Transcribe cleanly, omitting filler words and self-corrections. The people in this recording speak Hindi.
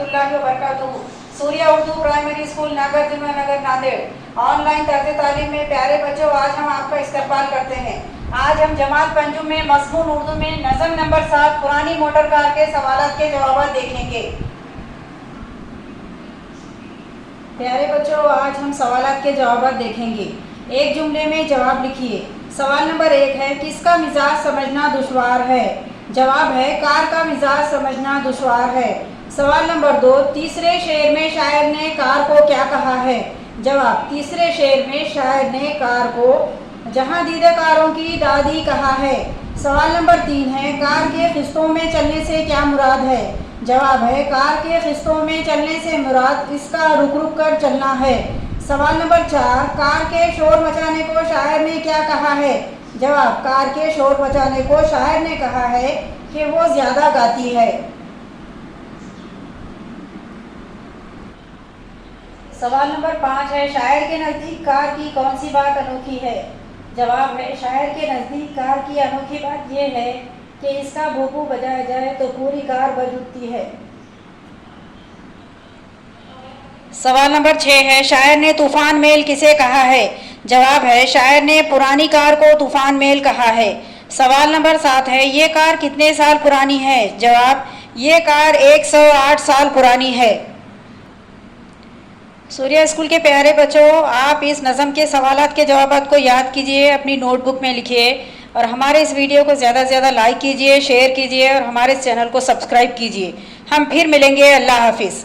रहमतुल्लाहि व बरकातुहू। सूर्य उर्दू प्राइमरी स्कूल नगर जुम्मन नगर नांदेड़। ऑनलाइन तर्ज तालीम में प्यारे बच्चों, आज हम आपका इस्तकबाल करते हैं। आज हम जमात पंजुम में मज़मून उर्दू में नज़म नंबर 7 पुरानी मोटर कार के सवालात के जवाब देखेंगे। प्यारे बच्चों, आज हम सवालात के जवाब देखेंगे। एक जुमले में जवाब लिखिए। सवाल नंबर 1 है, किसका मिजाज समझना दुश्वार है? जवाब है, कार का मिजाज समझना दुश्वार है। सवाल नंबर 2, तीसरे शेर में शायर ने कार को क्या कहा है? जवाब, तीसरे शेर में शायर ने कार को जहां दीदे कारों की दादी कहा है। सवाल नंबर 3 है, कार के किस्तों में चलने से क्या मुराद है? जवाब है, कार के किस्तों में चलने से मुराद इसका रुक रुक कर चलना है। सवाल नंबर 4, कार के शोर मचाने को शायर ने क्या कहा है? जवाब, कार के शोर मचाने को शायर ने कहा है कि वो ज़्यादा गाती है। सवाल नंबर 5 है, शायर के नज़दीक कार की कौन सी बात अनोखी है? जवाब है, शायर के नज़दीक कार की अनोखी बात यह है कि इसका भूपू बजाया जाए तो पूरी कार बज उठती है। सवाल नंबर 6 है, शायर ने तूफान मेल किसे कहा है? जवाब है, शायर ने पुरानी कार को तूफान मेल कहा है। सवाल नंबर 7 है, ये कार कितने साल पुरानी है? जवाब, ये कार 108 साल पुरानी है। सूर्य स्कूल के प्यारे बच्चों, आप इस नज़म के सवालात के जवाबात को याद कीजिए, अपनी नोटबुक में लिखिए और हमारे इस वीडियो को ज़्यादा से ज़्यादा लाइक कीजिए, शेयर कीजिए और हमारे इस चैनल को सब्सक्राइब कीजिए। हम फिर मिलेंगे। अल्लाह हाफिज़।